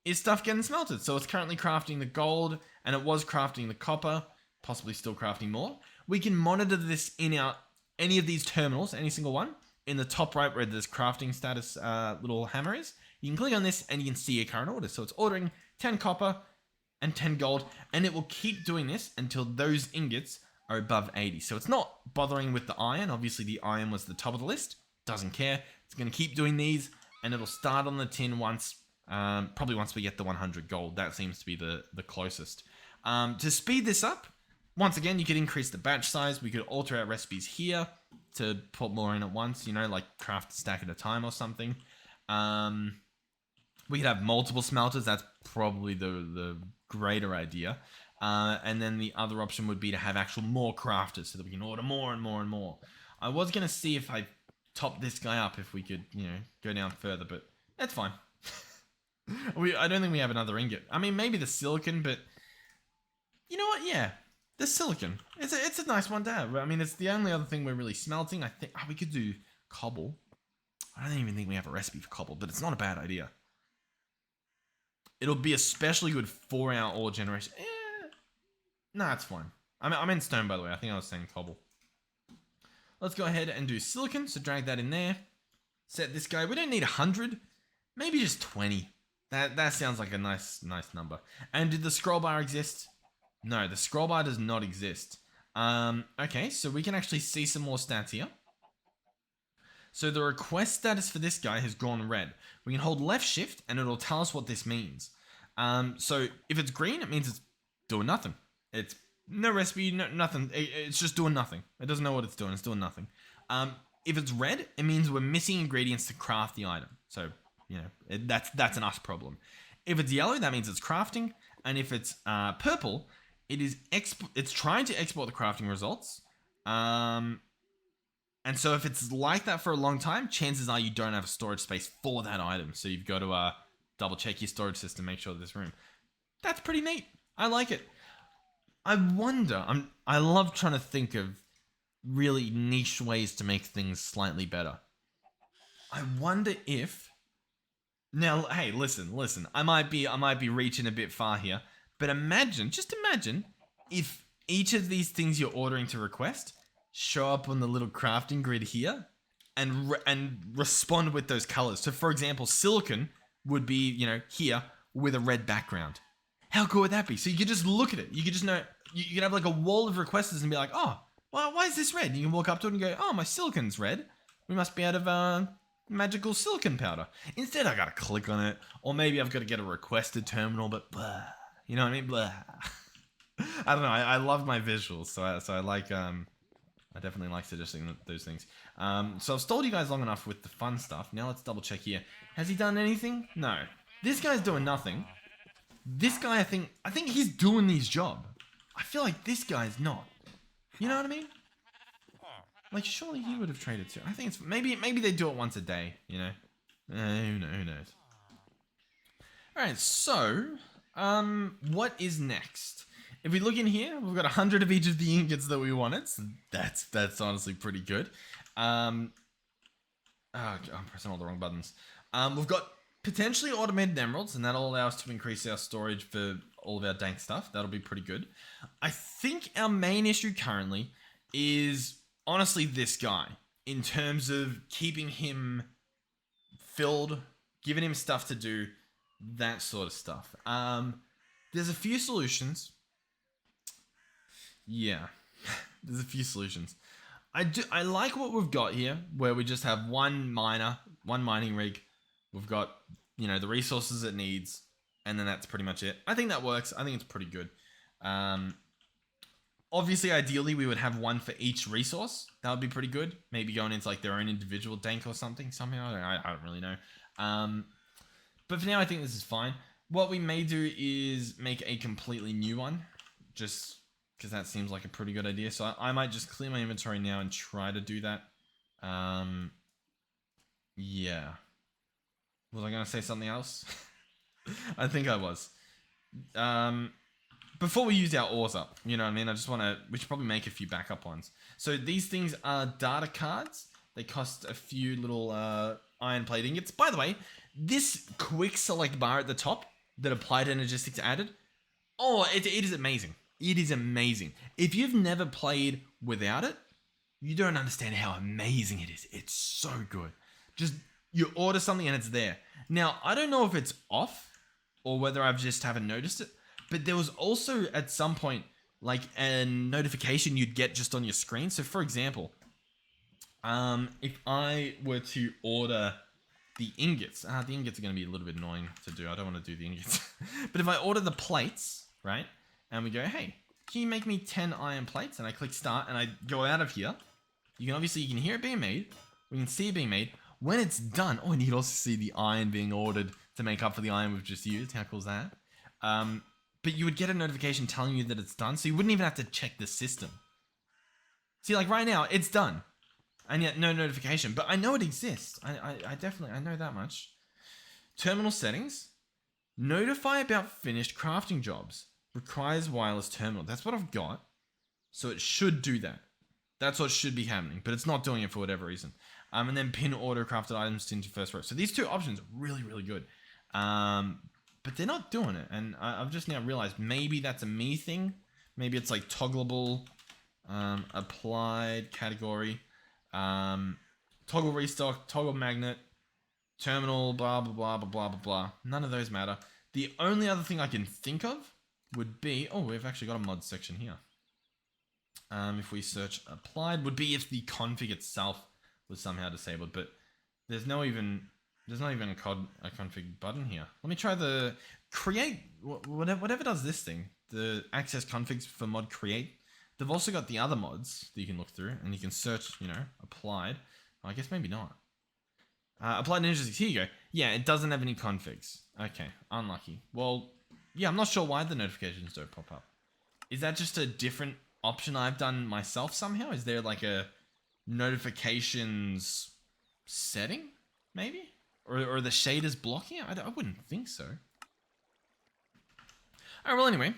is stuff getting smelted. So it's currently crafting the gold, and it was crafting the copper, possibly still crafting more. We can monitor this in any of these terminals, any single one. In the top right where this crafting status little hammer is, you can click on this and you can see your current order. So it's ordering 10 copper and 10 gold, and it will keep doing this until those ingots are above 80. So it's not bothering with the iron. Obviously the iron was the top of the list. Doesn't care. It's going to keep doing these, and it'll start on the tin once, probably once we get the 100 gold. That seems to be the closest. To speed this up, once again, you could increase the batch size. We could alter our recipes here to put more in at once, you know, like craft a stack at a time or something. We could have multiple smelters. That's probably the greater idea. And then the other option would be to have actual more crafters so that we can order more and more and more. I was going to see if I top this guy up, if we could, you know, go down further, but that's fine. I don't think we have another ingot. I mean, maybe the silicon, but you know what? Yeah. The silicon. It's a nice one to have. I mean, it's the only other thing we're really smelting. I think we could do cobble. I don't even think we have a recipe for cobble, but it's not a bad idea. It'll be especially good for our ore generation. Nah, it's fine. I'm in stone, by the way. I think I was saying cobble. Let's go ahead and do silicon. So drag that in there. Set this guy. We don't need 100. Maybe just 20. That sounds like a nice number. And did the scroll bar exist? No, the scroll bar does not exist. Okay, so we can actually see some more stats here. So the request status for this guy has gone red. We can hold left shift and it'll tell us what this means. So if it's green, it means it's doing nothing. It's no recipe, nothing. It's just doing nothing. It doesn't know what it's doing. It's doing nothing. If it's red, it means we're missing ingredients to craft the item. So, you know, that's an us problem. If it's yellow, that means it's crafting. And if it's purple, it's trying to export the crafting results. And so if it's like that for a long time, chances are you don't have a storage space for that item. So you've got to double check your storage system, make sure there's room. That's pretty neat. I like it. I wonder, I love trying to think of really niche ways to make things slightly better. I wonder if, now, hey, listen, I might be reaching a bit far here. But just imagine if each of these things you're ordering to request show up on the little crafting grid here and respond with those colors. So for example, silicon would be, you know, here with a red background. How cool would that be? So you could just look at it. You could just know, you could have like a wall of requesters and be like, oh, well, why is this red? You can walk up to it and go, oh, my silicon's red. We must be out of magical silicon powder. Instead, I gotta click on it. Or maybe I've got to get a requested terminal, but blah. You know what I mean? Blah. I don't know. I love my visuals, so I like. I definitely like suggesting those things. So I've stalled you guys long enough with the fun stuff. Now let's double check here. Has he done anything? No. This guy's doing nothing. This guy, I think he's doing his job. I feel like this guy's not. You know what I mean? Like surely he would have traded too. I think it's maybe they do it once a day. You know? Who knows? All right. So. What is next? If we look in here, we've got 100 of each of the ingots that we wanted. So that's honestly pretty good. I'm pressing all the wrong buttons. We've got potentially automated emeralds, and that'll allow us to increase our storage for all of our dank stuff. That'll be pretty good. I think our main issue currently is honestly this guy in terms of keeping him filled, giving him stuff to do, that sort of stuff. There's a few solutions. Yeah, there's a few solutions. I like what we've got here, where we just have one mining rig. We've got, the resources it needs, and then that's pretty much it. I think that works. I think it's pretty good. Obviously, ideally, we would have one for each resource. That would be pretty good. Maybe going into like their own individual dank or something somehow. I don't really know. But for now, I think this is fine. What we may do is make a completely new one, just because that seems like a pretty good idea. So I might just clear my inventory now and try to do that. Yeah. Was I going to say something else? I think I was. Before we use our ores up, you know what I mean? We should probably make a few backup ones. So these things are data cards. They cost a few little iron plate ingots. By the way, this quick select bar at the top that applied energistics added, it is amazing. It is amazing. If you've never played without it, you don't understand how amazing it is. It's so good. Just, you order something and it's there. Now, I don't know if it's off or whether I've just haven't noticed it, but there was also at some point like a notification you'd get just on your screen. So for example, if I were to order the ingots are going to be a little bit annoying to do. I don't want to do the ingots. But if I order the plates, right, and we go, hey, can you make me 10 iron plates? And I click start and I go out of here. You can hear it being made. We can see it being made. When it's done, and you can also see the iron being ordered to make up for the iron we've just used. How cool is that? But you would get a notification telling you that it's done, so you wouldn't even have to check the system. See, like right now, it's done. And yet no notification, but I know it exists. I definitely know that much. Terminal settings. Notify about finished crafting jobs. Requires wireless terminal. That's what I've got. So it should do that. That's what should be happening, but it's not doing it for whatever reason. And then pin auto crafted items into first row. So these two options are really, really good. But they're not doing it. And I've just now realized maybe that's a me thing. Maybe it's like toggleable, applied category. Toggle restock, toggle magnet, terminal, blah, blah, blah, blah, blah, blah, blah. None of those matter. The only other thing I can think of would be, we've actually got a mod section here. If we search applied, would be if the config itself was somehow disabled, but there's not even a config button here. Let me try the create, whatever does this thing, the access configs for mod create. They've also got the other mods that you can look through, and you can search, applied. I guess maybe not. Applied energistics, here you go. Yeah, it doesn't have any configs. Okay, unlucky. Well, yeah, I'm not sure why the notifications don't pop up. Is that just a different option I've done myself somehow? Is there like a notifications setting, maybe? Or the shaders blocking it? I wouldn't think so. Alright, well anyway,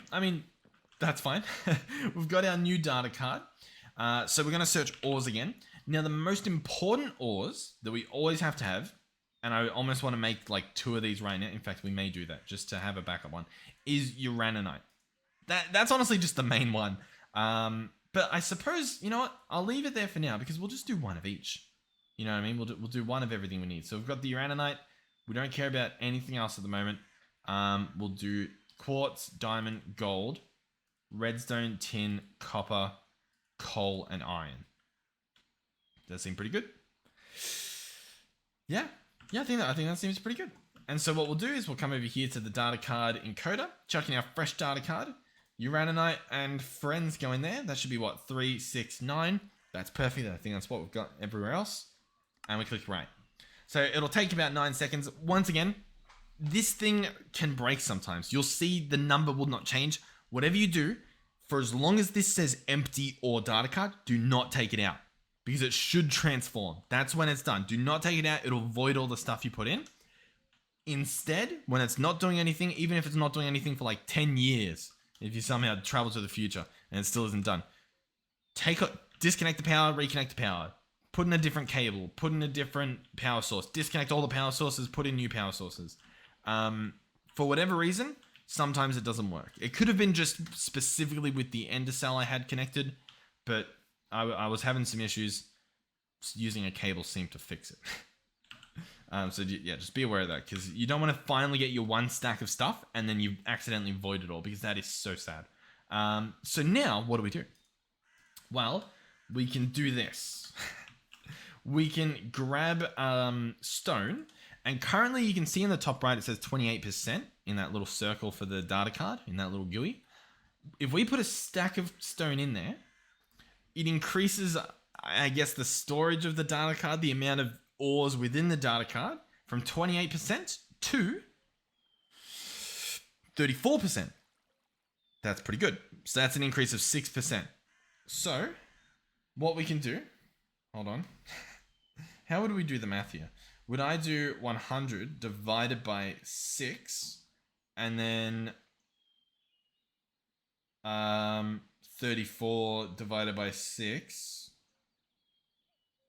that's fine. We've got our new data card. So we're going to search ores again. Now, the most important ores that we always have to have, and I almost want to make like 2 of these right now. In fact, we may do that just to have a backup one, is uraninite. That's honestly just the main one. But I suppose, you know what? I'll leave it there for now because we'll just do 1 of each. You know what I mean? We'll do 1 of everything we need. So we've got the uraninite. We don't care about anything else at the moment. We'll do quartz, diamond, gold, redstone, tin, copper, coal, and iron. Does that seem pretty good? Yeah, I think that seems pretty good. And so what we'll do is we'll come over here to the data card encoder, chuck in our fresh data card, uraninite and friends go in there. That should be what, 3, 6, 9. That's perfect. I think that's what we've got everywhere else. And we click right. So it'll take about 9 seconds. Once again, this thing can break sometimes. You'll see the number will not change. Whatever you do, for as long as this says empty or data card, do not take it out because it should transform. That's when it's done. Do not take it out. It'll void all the stuff you put in. Instead, when it's not doing anything, even if it's not doing anything for like 10 years, if you somehow travel to the future and it still isn't done, disconnect the power, reconnect the power, put in a different cable, put in a different power source, disconnect all the power sources, put in new power sources. For whatever reason, sometimes it doesn't work. It could have been just specifically with the ender cell I had connected, but I was having some issues. Using a cable seemed to fix it. So yeah, just be aware of that, because you don't want to finally get your one stack of stuff and then you accidentally void it all, because that is so sad. So now, what do? Well, we can do this. We can grab stone, and currently you can see in the top right it says 28% in that little circle for the data card, in that little GUI. If we put a stack of stone in there, it increases, I guess, the storage of the data card, the amount of ores within the data card, from 28% to 34%. That's pretty good. So that's an increase of 6%. So what we can do, hold on. How would we do the math here? Would I do 100 divided by 6 and then 34 divided by 6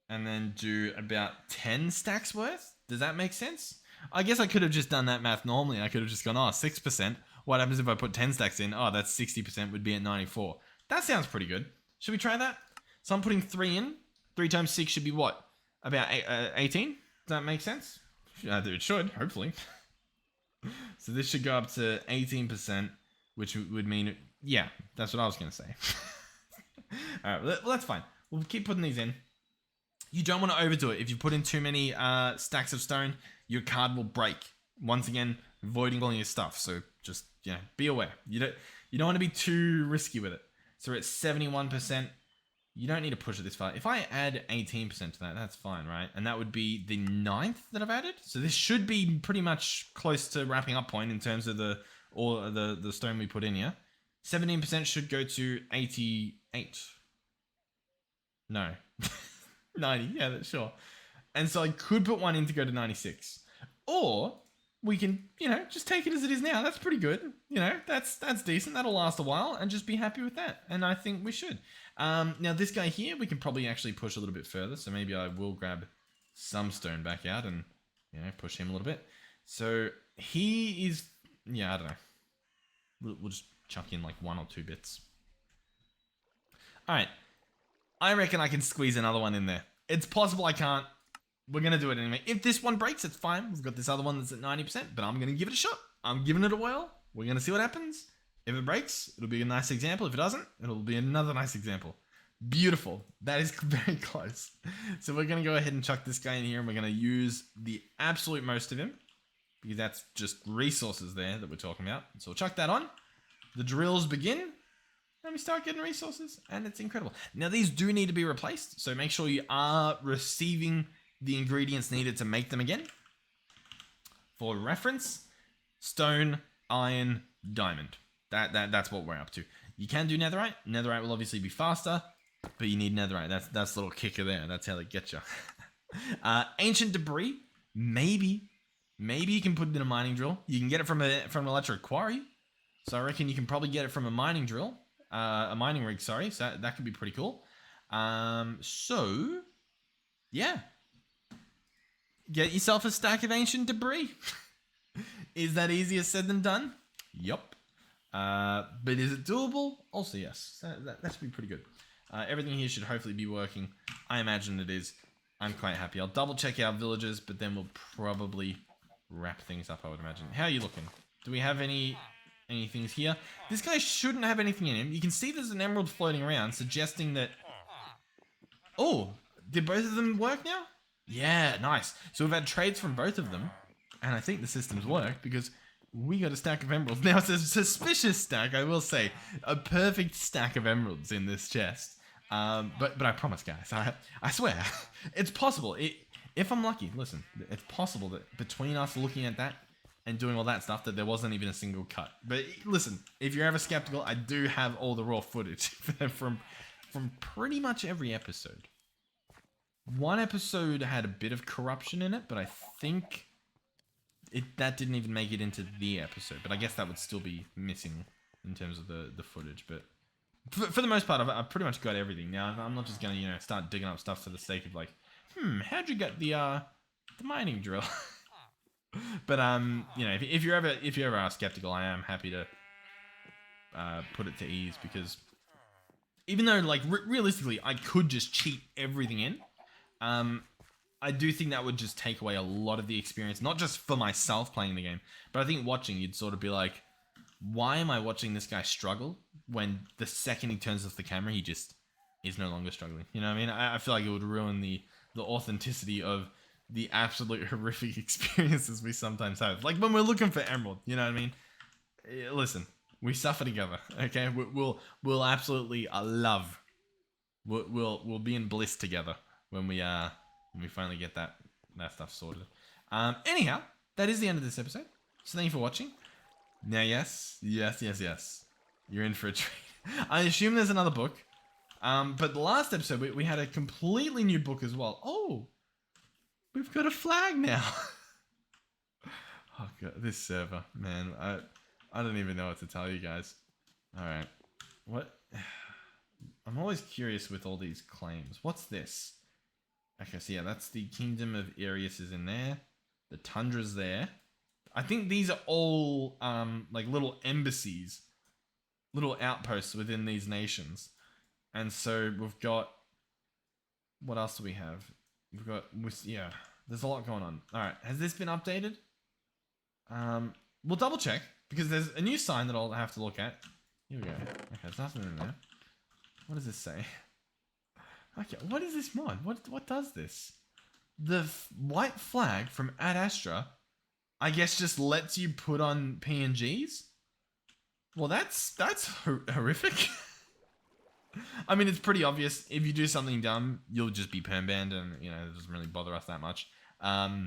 and then do about 10 stacks worth? Does that make sense? I guess I could have just done that math normally. I could have just gone, 6%. What happens if I put 10 stacks in? Oh, that's 60% would be at 94. That sounds pretty good. Should we try that? So I'm putting 3 in. 3 times 6 should be what? About 18? Does that make sense? It should, hopefully. So this should go up to 18%, which would mean, yeah, that's what I was going to say. All right, well, that's fine. We'll keep putting these in. You don't want to overdo it. If you put in too many stacks of stone, your card will break. Once again, voiding all your stuff. So just, be aware. You don't want to be too risky with it. So we're at 71%. You don't need to push it this far. If I add 18% to that, that's fine, right? And that would be the 9th that I've added. So this should be pretty much close to wrapping up point in terms of the stone we put in here. 17% should go to 88. No. 90, yeah, that's sure. And so I could put one in to go to 96. Or we can, just take it as it is now. That's pretty good. That's decent. That'll last a while, and just be happy with that. And I think we should. Now this guy here, we can probably actually push a little bit further. So maybe I will grab some stone back out and, push him a little bit. So he is, I don't know. We'll just chuck in like 1 or 2 bits. All right. I reckon I can squeeze another one in there. It's possible I can't. We're going to do it anyway. If this one breaks, it's fine. We've got this other one that's at 90%, but I'm going to give it a shot. I'm giving it a whirl. We're going to see what happens. If it breaks, it'll be a nice example. If it doesn't, it'll be another nice example. Beautiful. That is very close. So we're going to go ahead and chuck this guy in here, and we're going to use the absolute most of him, because that's just resources there that we're talking about. So we'll chuck that on. The drills begin. And we start getting resources, and it's incredible. Now, these do need to be replaced, so make sure you are receiving the ingredients needed to make them again. For reference, stone, iron, diamond. That's what we're up to. You can do netherite. Netherite will obviously be faster, but you need netherite. That's the little kicker there. That's how they get you. Ancient debris, maybe you can put it in a mining drill. You can get it from an electric quarry, so I reckon you can probably get it from a mining drill. A mining rig, sorry. So that could be pretty cool. So, yeah. Get yourself a stack of ancient debris. Is that easier said than done? Yup. But is it doable? Also, yes. That should be pretty good. Everything here should hopefully be working. I imagine it is. I'm quite happy. I'll double check our villages, but then we'll probably wrap things up, I would imagine. How are you looking? Do we have any things here? This guy shouldn't have anything in him. You can see there's an emerald floating around, suggesting that... Oh, did both of them work now? Yeah, nice. So we've had trades from both of them, and I think the system's worked, because we got a stack of emeralds. Now, it's a suspicious stack, I will say. A perfect stack of emeralds in this chest. But I promise, guys, I swear, it's possible. If I'm lucky, listen, it's possible that between us looking at that and doing all that stuff, that there wasn't even a single cut. But listen, if you're ever skeptical, I do have all the raw footage from pretty much every episode. One episode had a bit of corruption in it, but I think that didn't even make it into the episode. But I guess that would still be missing in terms of the footage. But for the most part, I've pretty much got everything. Now, I'm not just going to, start digging up stuff for the sake of like, how'd you get the mining drill? But if you ever are skeptical, I am happy to put it to ease, because even though like realistically I could just cheat everything in, I do think that would just take away a lot of the experience, not just for myself playing the game, but I think watching, you'd sort of be like, why am I watching this guy struggle when the second he turns off the camera, he just is no longer struggling? You know what I mean? I feel like it would ruin the authenticity of the absolute horrific experiences we sometimes have. Like when we're looking for Emerald, you know what I mean? Listen, we suffer together, okay? We'll absolutely love. We'll be in bliss together when we finally get that stuff sorted. Anyhow, that is the end of this episode. So thank you for watching. Now, yes, you're in for a treat. I assume there's another book. But the last episode, we had a completely new book as well. Oh, we've got a flag now. Oh god, this server, man. I don't even know what to tell you guys. All right, what? I'm always curious with all these claims. What's this? Okay, so yeah, that's the Kingdom of Arius is in there. The Tundra's there. I think these are all like little embassies, little outposts within these nations. And so we've got, what else do we have? We've got, yeah, there's a lot going on. All right, has this been updated? We'll double check because there's a new sign that I'll have to look at. Here we go. Okay, there's nothing in there. What does this say? Okay, what is this mod? What does this? The white flag from Ad Astra, I guess, just lets you put on PNGs? Well, that's horrific. I mean, it's pretty obvious. If you do something dumb, you'll just be perm banned, and you know it doesn't really bother us that much. But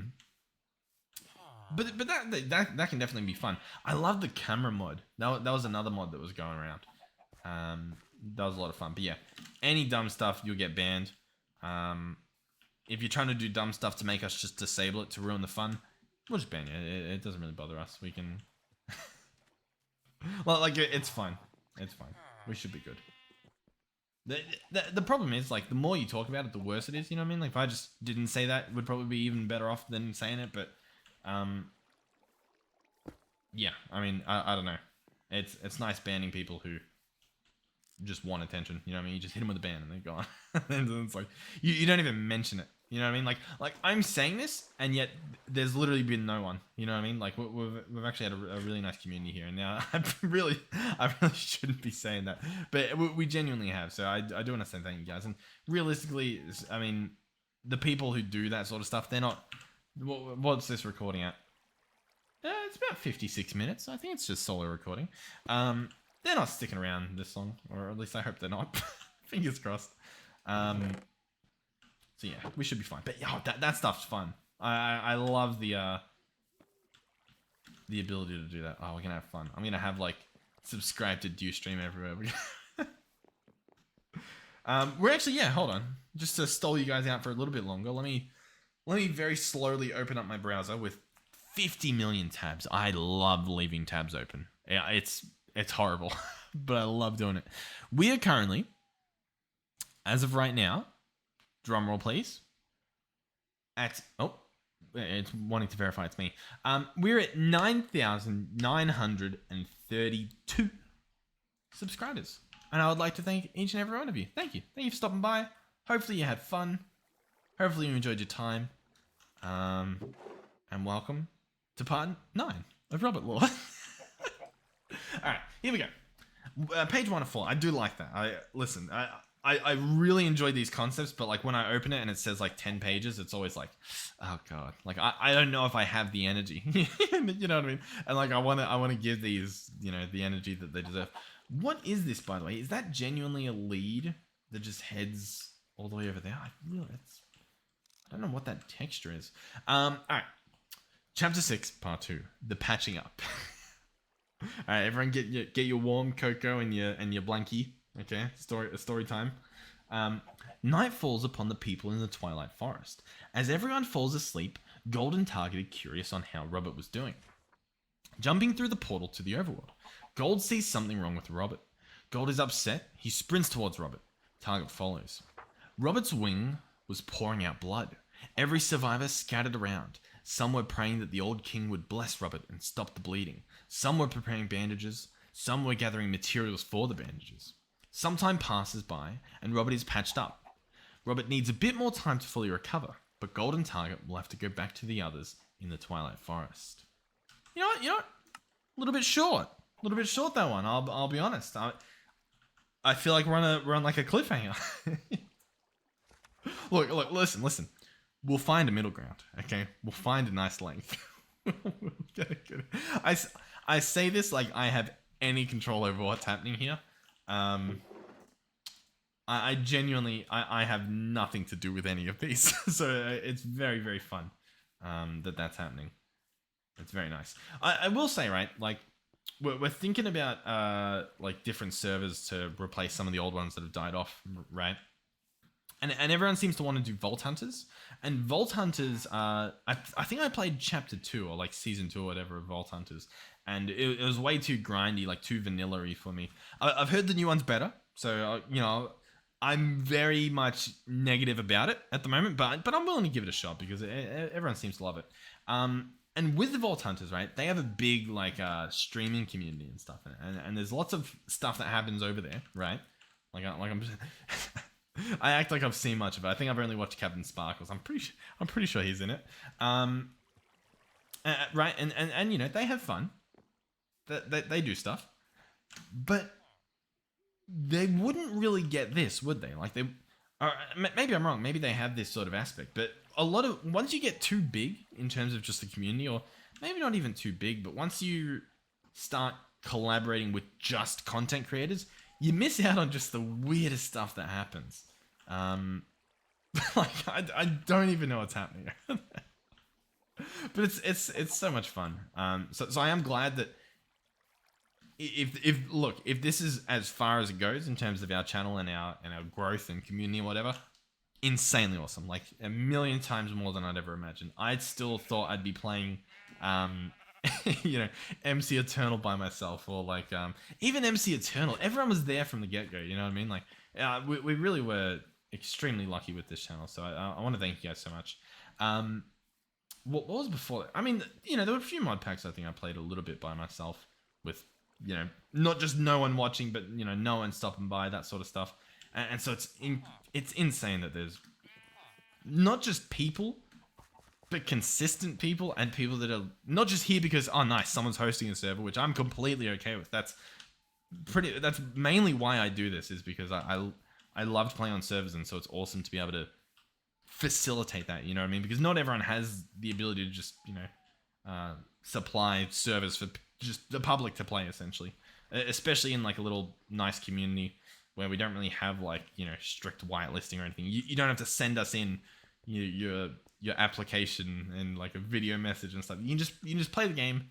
that can definitely be fun. I love the camera mod. That was another mod that was going around. That was a lot of fun. But yeah, any dumb stuff, you'll get banned. If you're trying to do dumb stuff to make us just disable it to ruin the fun, we'll just ban you. It doesn't really bother us. We can... well, like, it's fine. It's fine. We should be good. The problem is, like, the more you talk about it, the worse it is, you know what I mean? Like, if I just didn't say that, it would probably be even better off than saying it, but, yeah, I mean, I don't know. It's nice banning people who just want attention, you know what I mean? You just hit them with a ban and they're gone. And it's like, you don't even mention it, you know what I mean? Like I'm saying this, and yet there's literally been no one, you know what I mean? Like, we've actually had a really nice community here, and now I really shouldn't be saying that, but we genuinely have, so I do want to say thank you guys, and realistically, I mean, the people who do that sort of stuff, they're not, what's this recording at? It's about 56 minutes, I think it's just solo recording. They're not sticking around this long, or at least I hope they're not. Fingers crossed. So yeah, we should be fine. But yeah, that stuff's fun. I love the ability to do that. Oh, we're gonna have fun. I'm gonna have like subscribe to Stream everywhere. We're actually, yeah, hold on. Just to stall you guys out for a little bit longer, let me very slowly open up my browser with 50 million tabs. I love leaving tabs open. Yeah, it's horrible, but I love doing it. We are currently, as of right now, drum roll please, at, oh, it's wanting to verify it's me. We're at 9,932 subscribers. And I would like to thank each and every one of you. Thank you. Thank you for stopping by. Hopefully you had fun. Hopefully you enjoyed your time. And welcome to part 9 of Robert Law. Alright, here we go. Page 1 of 4. I do like that. I really enjoy these concepts, but like when I open it and it says like 10 pages, it's always like, oh god. Like I don't know if I have the energy. You know what I mean? And like I wanna give these, you know, the energy that they deserve. What is this, by the way? Is that genuinely a lead that just heads all the way over there? I don't know what that texture is. Alright. Chapter 6, part 2. The patching up. Alright, everyone get your warm cocoa and your blankie. Okay, story time. Night falls upon the people in the Twilight Forest. As everyone falls asleep, Golden targeted, curious on how Robert was doing. Jumping through the portal to the overworld, Gold sees something wrong with Robert. Gold is upset. He sprints towards Robert. Target follows. Robert's wing was pouring out blood. Every survivor scattered around. Some were praying that the old king would bless Robert and stop the bleeding. Some were preparing bandages. Some were gathering materials for the bandages. Some time passes by, and Robert is patched up. Robert needs a bit more time to fully recover, but Golden Target will have to go back to the others in the Twilight Forest. You know what? A little bit short. A little bit short, that one. I'll be honest. I feel like we're on like a cliffhanger. Look, listen. We'll find a middle ground, okay? We'll find a nice length. I say this like I have any control over what's happening here. I genuinely, I have nothing to do with any of these. So it's very, very fun that's happening. It's very nice. I will say, right, like, we're thinking about like different servers to replace some of the old ones that have died off, right? And everyone seems to want to do Vault Hunters. And Vault Hunters, I think I played Chapter 2 or like Season 2 or whatever of Vault Hunters. And it was way too grindy, like too vanilla-y for me. I've heard the new one's better. So, I'm very much negative about it at the moment. But I'm willing to give it a shot because everyone seems to love it. And with the Vault Hunters, right, they have a big like streaming community and stuff. And there's lots of stuff that happens over there, right? I'm just... I act like I've seen much of it. I think I've only watched Captain Sparkles. I'm pretty sure he's in it. Right, and they have fun. They do stuff, but they wouldn't really get this, would they? Like maybe I'm wrong. Maybe they have this sort of aspect, but once you get too big in terms of just the community, or maybe not even too big, but once you start collaborating with just content creators, you miss out on just the weirdest stuff that happens. Like I don't even know what's happening. But it's so much fun. So I am glad that if this is as far as it goes in terms of our channel and our growth and community and whatever, insanely awesome. Like a million times more than I'd ever imagined. I still thought I'd be playing MC Eternal by myself, or like even MC Eternal, everyone was there from the get-go, you know what I mean? Like we really were extremely lucky with this channel, so I want to thank you guys so much. What was before? I mean, there were a few mod packs I think I played a little bit by myself with, not just no one watching, but no one stopping by, that sort of stuff. And so it's insane that there's not just people, but consistent people, and people that are not just here because, oh nice, someone's hosting a server, which I'm completely okay with. That's mainly why I do this, is because I loved playing on servers, and so it's awesome to be able to facilitate that, you know what I mean? Because not everyone has the ability to just, supply servers for just the public to play, essentially. Especially in like a little nice community where we don't really have like, strict whitelisting or anything. You don't have to send us in your application and like a video message and stuff. You can just play the game.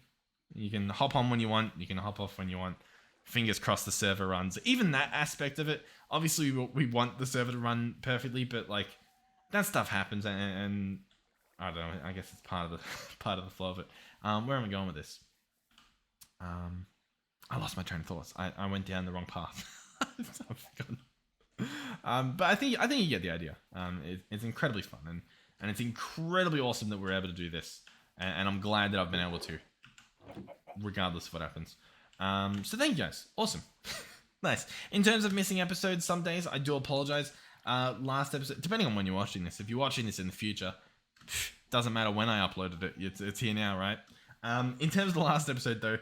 You can hop on when you want. You can hop off when you want. Fingers crossed the server runs. Even that aspect of it, obviously we want the server to run perfectly, but like that stuff happens, and I don't know. I guess it's part of the flow of it. Where am I going with this? I lost my train of thoughts. I went down the wrong path. I've forgotten. But I think you get the idea. It's incredibly fun, and it's incredibly awesome that we're able to do this, and I'm glad that I've been able to, regardless of what happens. So thank you guys. Awesome. Nice. In terms of missing episodes, some days I do apologize. Last episode, depending on when you're watching this, if you're watching this in the future, doesn't matter when I uploaded it. It's here now, right? In terms of the last episode, though,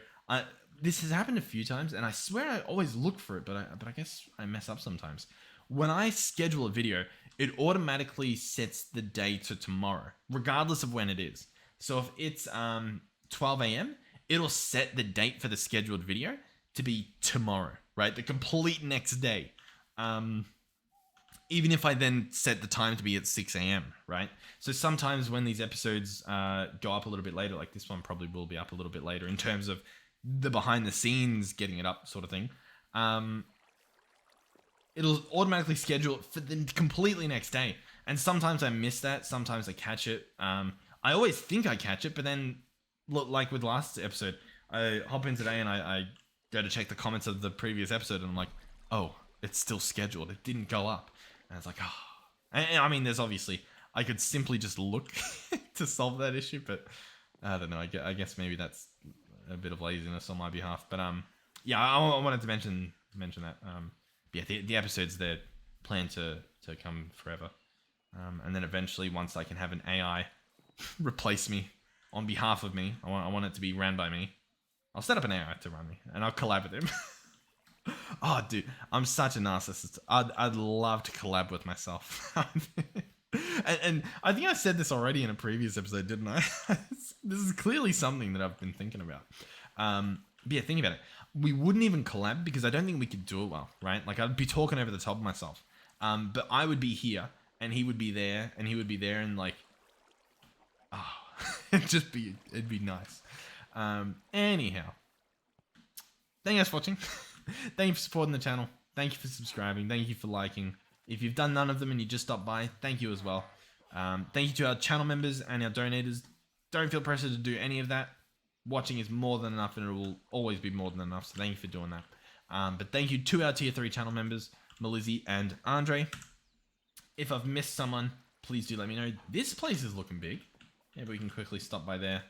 this has happened a few times, and I swear I always look for it, but I guess I mess up sometimes. When I schedule a video, it automatically sets the day to tomorrow, regardless of when it is. So if it's 12 a.m., it'll set the date for the scheduled video to be tomorrow, right? The complete next day. Even if I then set the time to be at 6 a.m., right? So sometimes when these episodes go up a little bit later, like this one probably will be up a little bit later in terms of the behind the scenes getting it up sort of thing, it'll automatically schedule it for the completely next day. And sometimes I miss that. Sometimes I catch it. I always think I catch it, but then look, like with last episode, I hop in today and I go to check the comments of the previous episode, and I'm like, oh, it's still scheduled. It didn't go up. And it's like, oh. And I mean, there's obviously, I could simply just look to solve that issue, but I don't know. I guess maybe that's a bit of laziness on my behalf. But yeah, I wanted to mention that yeah, the episodes they're planned to come forever. And then eventually, once I can have an AI replace me on behalf of me, I want it to be ran by me. I'll set up an AI to run me, and I'll collab with him. Oh, dude, I'm such a narcissist. I'd love to collab with myself. and I think I said this already in a previous episode, didn't I? This is clearly something that I've been thinking about. But yeah, think about it. We wouldn't even collab because I don't think we could do it well, right? Like, I'd be talking over the top of myself. But I would be here, and he would be there, and he would be there, and like, oh, it'd be nice. Anyhow, thank you guys for watching. Thank you for supporting the channel. Thank you for subscribing. Thank you for liking. If you've done none of them and you just stopped by, thank you as well. Thank you to our channel members and our donators. Don't feel pressure to do any of that. Watching is more than enough, and it will always be more than enough, so thank you for doing that. But thank you to our Tier 3 channel members, Melizzi and Andre. If I've missed someone, please do let me know. This place is looking big. Maybe we can quickly stop by there,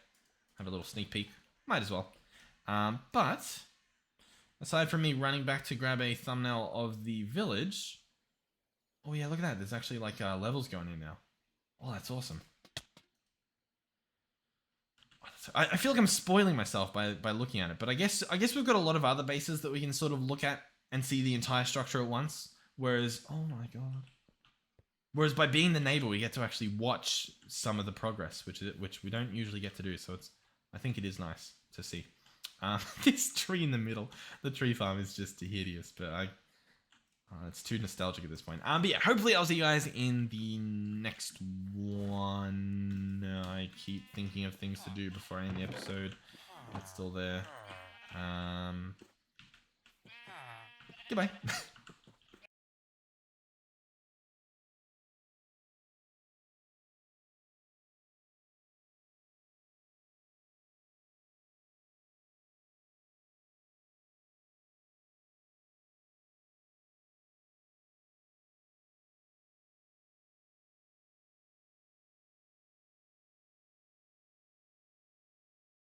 have a little sneak peek. Might as well. But aside from me running back to grab a thumbnail of the village... Oh yeah, look at that. There's actually like levels going in now. Oh, that's awesome. I feel like I'm spoiling myself by looking at it, but I guess we've got a lot of other bases that we can sort of look at and see the entire structure at once. Whereas, oh my god. Whereas by being the neighbor, we get to actually watch some of the progress, which we don't usually get to do. So I think it is nice to see. This tree in the middle, the tree farm is just hideous, but it's too nostalgic at this point. But yeah, hopefully I'll see you guys in the next one. I keep thinking of things to do before I end the episode. It's still there. Goodbye.